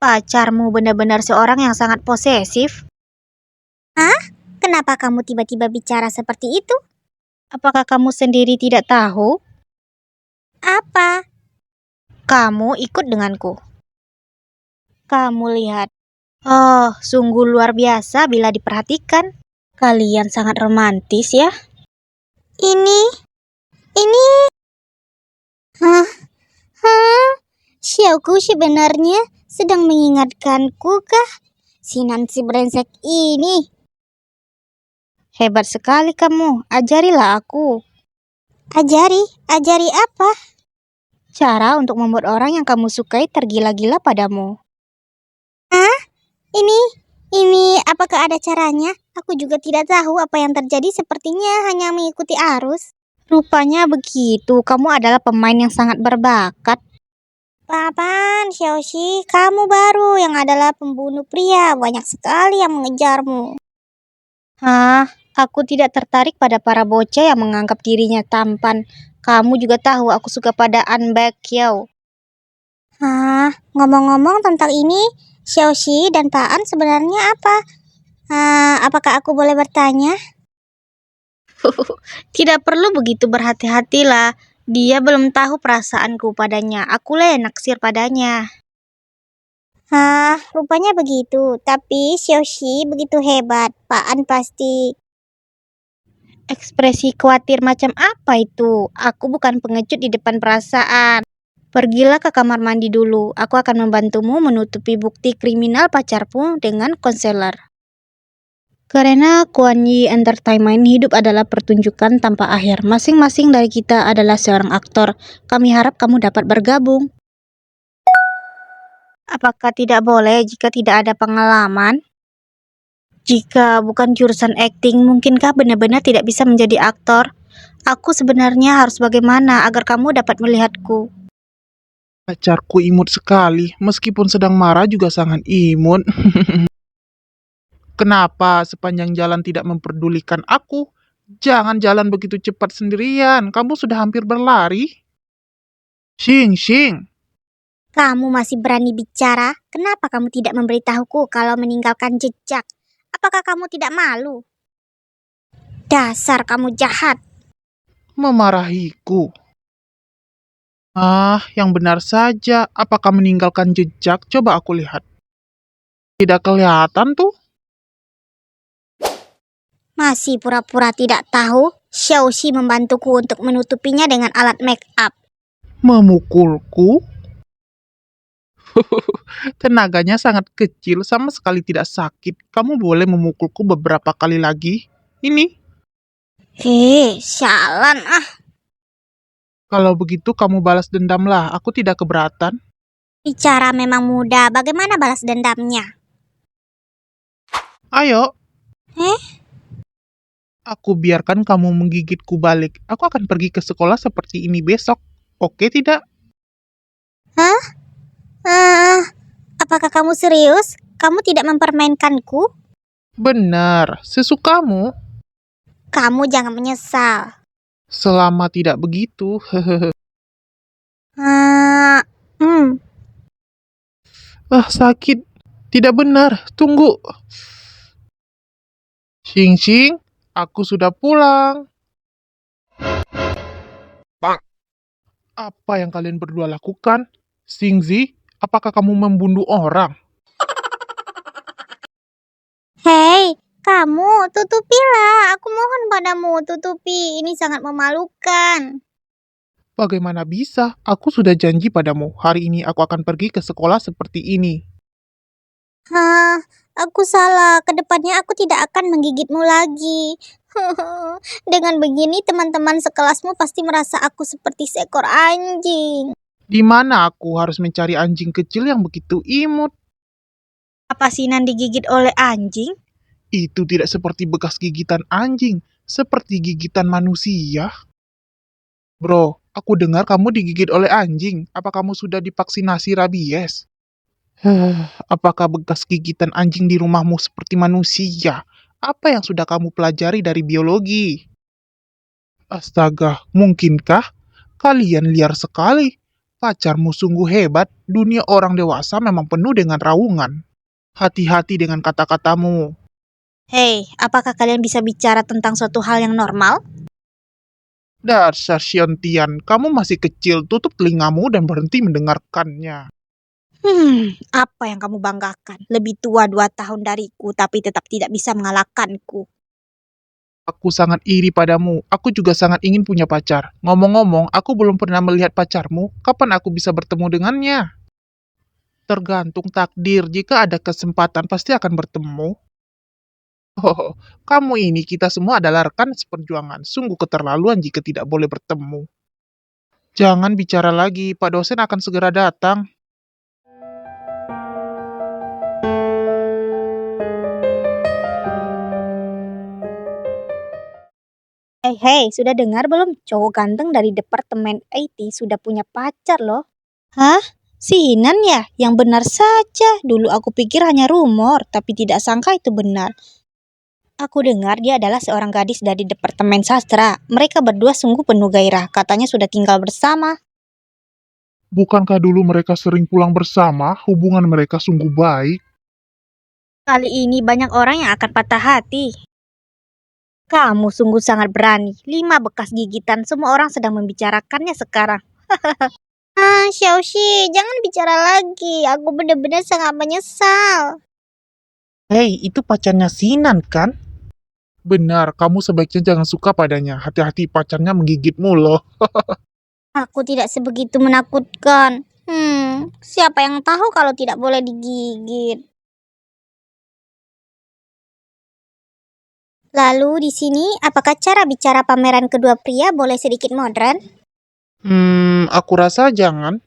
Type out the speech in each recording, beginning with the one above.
Pacarmu benar-benar seorang yang sangat posesif. Hah? Kenapa kamu tiba-tiba bicara seperti itu? Apakah kamu sendiri tidak tahu? Apa? Kamu ikut denganku. Kamu lihat. Oh, sungguh luar biasa bila diperhatikan. Kalian sangat romantis ya. Ini? Hah? Xiaoku sebenarnya sedang mengingatkanku kah? Si Nancy brengsek ini. Hebat sekali kamu. Ajarilah aku. Ajari apa? Cara untuk membuat orang yang kamu sukai tergila-gila padamu. Ini apakah ada caranya? Aku juga tidak tahu apa yang terjadi, sepertinya hanya mengikuti arus. Rupanya begitu. Kamu adalah pemain yang sangat berbakat. Papan, Xiaoxi, kamu baru yang adalah pembunuh pria. Banyak sekali yang mengejarmu. Hah? Aku tidak tertarik pada para bocah yang menganggap dirinya tampan. Kamu juga tahu aku suka pada An Baekhyun. Ngomong-ngomong tentang ini, Xiaoxi dan Pak An sebenarnya apa? Apakah aku boleh bertanya? Tidak perlu begitu berhati-hatilah. Dia belum tahu perasaanku padanya. Akulah yang naksir padanya. Rupanya begitu. Tapi Xiaoxi begitu hebat. Pak An pasti. Ekspresi khawatir macam apa itu? Aku bukan pengecut di depan perasaan. Pergilah ke kamar mandi dulu. Aku akan membantumu menutupi bukti kriminal pacarmu dengan konselor. Karena Kuan Yi Entertainment, hidup adalah pertunjukan tanpa akhir. Masing-masing dari kita adalah seorang aktor. Kami harap kamu dapat bergabung. Apakah tidak boleh jika tidak ada pengalaman? Jika bukan jurusan akting, mungkinkah benar-benar tidak bisa menjadi aktor? Aku sebenarnya harus bagaimana agar kamu dapat melihatku? Pacarku imut sekali, meskipun sedang marah juga sangat imut. Kenapa sepanjang jalan tidak memperdulikan aku? Jangan jalan begitu cepat sendirian, kamu sudah hampir berlari. Xing. Kamu masih berani bicara? Kenapa kamu tidak memberitahuku kalau meninggalkan jejak? Apakah kamu tidak malu? Dasar kamu jahat. Memarahiku. Yang benar saja. Apakah meninggalkan jejak? Coba aku lihat. Tidak kelihatan tuh. Masih pura-pura tidak tahu? Xiaoxi membantuku untuk menutupinya dengan alat make up. Memukulku? Tenaganya sangat kecil, sama sekali tidak sakit. Kamu boleh memukulku beberapa kali lagi. Ini. Sialan ah. Kalau begitu kamu balas dendamlah, aku tidak keberatan. Bicara memang mudah, bagaimana balas dendamnya? Ayo. Aku biarkan kamu menggigitku balik. Aku akan pergi ke sekolah seperti ini besok. Oke tidak? Apakah kamu serius? Kamu tidak mempermainkanku? Benar, sesukamu. Kamu jangan menyesal. Selama tidak begitu, sakit. Tidak benar, tunggu. Xing, aku sudah pulang. Apa yang kalian berdua lakukan? Xingzi, apakah kamu membunuh orang? Hei, kamu tutupilah. Aku mohon padamu, tutupi. Ini sangat memalukan. Bagaimana bisa? Aku sudah janji padamu. Hari ini aku akan pergi ke sekolah seperti ini. Aku salah. Kedepannya aku tidak akan menggigitmu lagi. Dengan begini teman-teman sekelasmu pasti merasa aku seperti seekor anjing. Di mana aku harus mencari anjing kecil yang begitu imut? Apa Sinan digigit oleh anjing? Itu tidak seperti bekas gigitan anjing, seperti gigitan manusia. Bro, aku dengar kamu digigit oleh anjing. Apa kamu sudah divaksinasi rabies? Apakah bekas gigitan anjing di rumahmu seperti manusia? Apa yang sudah kamu pelajari dari biologi? Astaga, mungkinkah? Kalian liar sekali. Pacarmu sungguh hebat. Dunia orang dewasa memang penuh dengan raungan. Hati-hati dengan kata-katamu. Hei, apakah kalian bisa bicara tentang suatu hal yang normal? Dasar Siontian, kamu masih kecil. Tutup telingamu dan berhenti mendengarkannya. Apa yang kamu banggakan? Lebih tua 2 tahun dariku, tapi tetap tidak bisa mengalahkanku. Aku sangat iri padamu. Aku juga sangat ingin punya pacar. Ngomong-ngomong, aku belum pernah melihat pacarmu. Kapan aku bisa bertemu dengannya? Tergantung takdir. Jika ada kesempatan, pasti akan bertemu. Oh, kamu ini kita semua adalah rekan seperjuangan. Sungguh keterlaluan jika tidak boleh bertemu. Jangan bicara lagi, Pak dosen akan segera datang. Hei, sudah dengar belum? Cowok ganteng dari Departemen IT sudah punya pacar loh. Hah? Si Hinan ya? Yang benar saja. Dulu aku pikir hanya rumor, tapi tidak sangka itu benar. Aku dengar dia adalah seorang gadis dari Departemen Sastra. Mereka berdua sungguh penuh gairah. Katanya sudah tinggal bersama. Bukankah dulu mereka sering pulang bersama? Hubungan mereka sungguh baik. Kali ini banyak orang yang akan patah hati. Kamu sungguh sangat berani. 5 bekas gigitan, semua orang sedang membicarakannya sekarang. Xiaoxi, jangan bicara lagi. Aku benar-benar sangat menyesal. Hei, itu pacarnya Sinan kan? Benar, kamu sebaiknya jangan suka padanya. Hati-hati pacarnya menggigitmu loh. Aku tidak sebegitu menakutkan. Siapa yang tahu kalau tidak boleh digigit? Lalu di sini, apakah cara bicara pameran kedua pria boleh sedikit modern? Aku rasa jangan.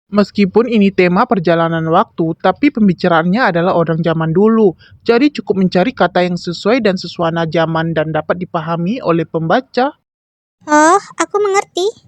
Meskipun ini tema perjalanan waktu, tapi pembicaraannya adalah orang zaman dulu. Jadi cukup mencari kata yang sesuai dan sesuai zaman dan dapat dipahami oleh pembaca. Oh, aku mengerti.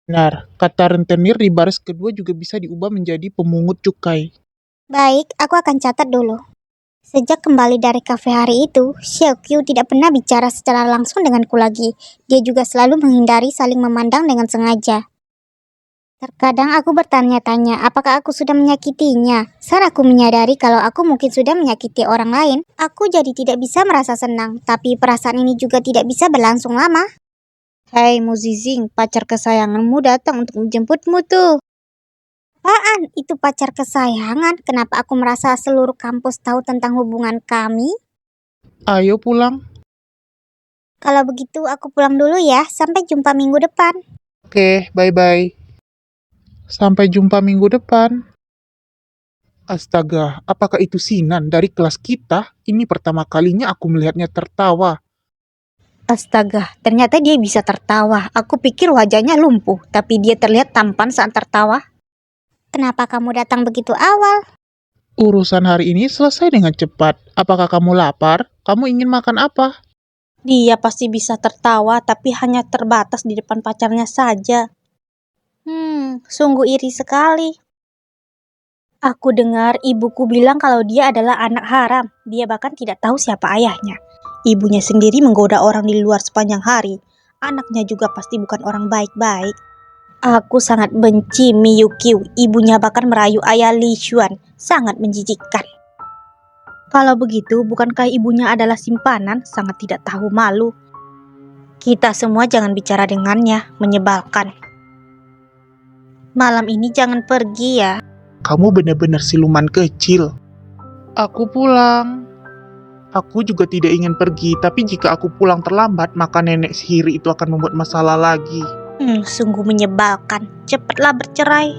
Benar, kata rentenir di baris kedua juga bisa diubah menjadi pemungut cukai. Baik, aku akan catat dulu. Sejak kembali dari kafe hari itu, Xiaoqiu tidak pernah bicara secara langsung denganku lagi. Dia juga selalu menghindari saling memandang dengan sengaja. Terkadang aku bertanya-tanya apakah aku sudah menyakitinya. Saat aku menyadari kalau aku mungkin sudah menyakiti orang lain, aku jadi tidak bisa merasa senang. Tapi perasaan ini juga tidak bisa berlangsung lama. Hei Muzizing, pacar kesayanganmu datang untuk menjemputmu tuh. Apaan itu pacar kesayangan? Kenapa aku merasa seluruh kampus tahu tentang hubungan kami? Ayo pulang. Kalau begitu aku pulang dulu ya. Sampai jumpa minggu depan. Oke, bye-bye. Sampai jumpa minggu depan. Astaga, apakah itu Sinan dari kelas kita? Ini pertama kalinya aku melihatnya tertawa. Astaga, ternyata dia bisa tertawa. Aku pikir wajahnya lumpuh, tapi dia terlihat tampan saat tertawa. Kenapa kamu datang begitu awal? Urusan hari ini selesai dengan cepat. Apakah kamu lapar? Kamu ingin makan apa? Dia pasti bisa tertawa, tapi hanya terbatas di depan pacarnya saja. Sungguh iri sekali. Aku dengar ibuku bilang kalau dia adalah anak haram. Dia bahkan tidak tahu siapa ayahnya. Ibunya sendiri menggoda orang di luar sepanjang hari. Anaknya juga pasti bukan orang baik-baik. Aku sangat benci Miyukiu. Ibunya bahkan merayu ayah Li Xuan. Sangat menjijikkan. Kalau begitu, bukankah ibunya adalah simpanan? Sangat tidak tahu malu. Kita semua jangan bicara dengannya. Menyebalkan. Malam ini jangan pergi ya. Kamu benar-benar siluman kecil. Aku pulang. Aku juga tidak ingin pergi, tapi jika aku pulang terlambat, maka nenek sihir itu akan membuat masalah lagi. Sungguh menyebalkan. Cepatlah bercerai.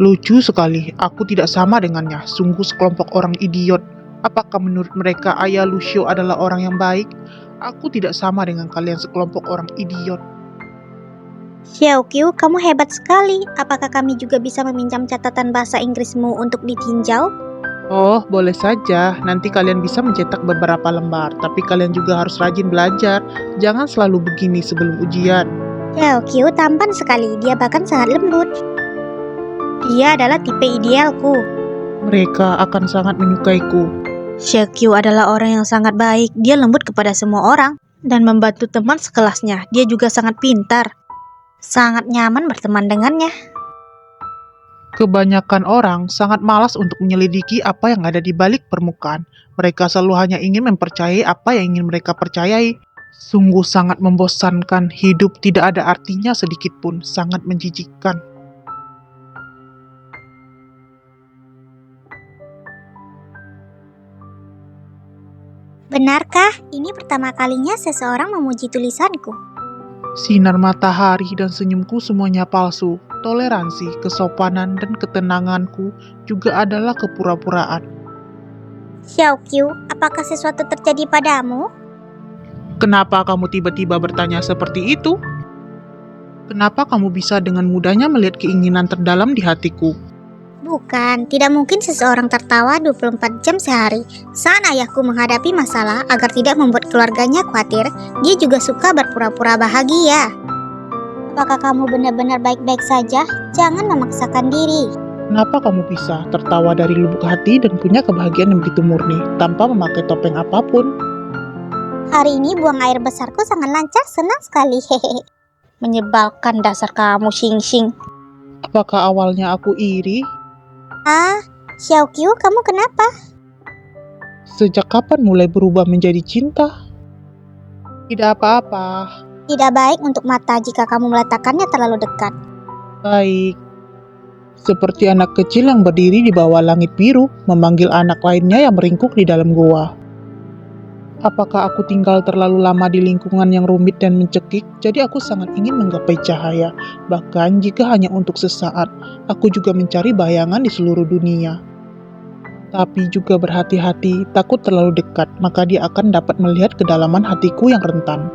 Lucu sekali, aku tidak sama dengannya. Sungguh sekelompok orang idiot. Apakah menurut mereka ayah Lucio adalah orang yang baik? Aku tidak sama dengan kalian sekelompok orang idiot. Xiaoqiu, kamu hebat sekali. Apakah kami juga bisa meminjam catatan bahasa Inggrismu untuk ditinjau? Oh, boleh saja. Nanti kalian bisa mencetak beberapa lembar. Tapi kalian juga harus rajin belajar. Jangan selalu begini sebelum ujian. Xiaoqiu tampan sekali. Dia bahkan sangat lembut. Dia adalah tipe idealku. Mereka akan sangat menyukaiku. Xiaoqiu adalah orang yang sangat baik. Dia lembut kepada semua orang dan membantu teman sekelasnya. Dia juga sangat pintar. Sangat nyaman berteman dengannya. Kebanyakan orang sangat malas untuk menyelidiki apa yang ada di balik permukaan. Mereka selalu hanya ingin mempercayai apa yang ingin mereka percayai. Sungguh sangat membosankan, hidup tidak ada artinya sedikit pun, sangat menjijikkan. Benarkah ini pertama kalinya seseorang memuji tulisanku? Sinar matahari dan senyumku semuanya palsu. Toleransi, kesopanan, dan ketenanganku juga adalah kepura-puraan. Xiaoqiu, apakah sesuatu terjadi padamu? Kenapa kamu tiba-tiba bertanya seperti itu? Kenapa kamu bisa dengan mudahnya melihat keinginan terdalam di hatiku? Bukan, tidak mungkin seseorang tertawa 24 jam sehari. Saat ayahku menghadapi masalah agar tidak membuat keluarganya khawatir, dia juga suka berpura-pura bahagia. Apakah kamu benar-benar baik-baik saja? Jangan memaksakan diri. Kenapa kamu bisa tertawa dari lubuk hati dan punya kebahagiaan yang begitu murni, tanpa memakai topeng apapun? Hari ini buang air besarku sangat lancar, senang sekali. Hehehe. Menyebalkan dasar kamu, Xing-Xing. Apakah awalnya aku iri? Ah, Xiaoqiu, kamu kenapa? Sejak kapan mulai berubah menjadi cinta? Tidak apa-apa. Tidak baik untuk mata jika kamu meletakkannya terlalu dekat. Baik. Seperti anak kecil yang berdiri di bawah langit biru, memanggil anak lainnya yang meringkuk di dalam goa. Apakah aku tinggal terlalu lama di lingkungan yang rumit dan mencekik, jadi aku sangat ingin menggapai cahaya. Bahkan jika hanya untuk sesaat, aku juga mencari bayangan di seluruh dunia. Tapi juga berhati-hati, takut terlalu dekat, maka dia akan dapat melihat kedalaman hatiku yang rentan.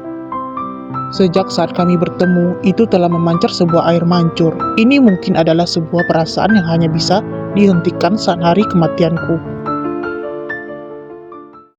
Sejak saat kami bertemu, itu telah memancar sebuah air mancur. Ini mungkin adalah sebuah perasaan yang hanya bisa dihentikan saat hari kematianku.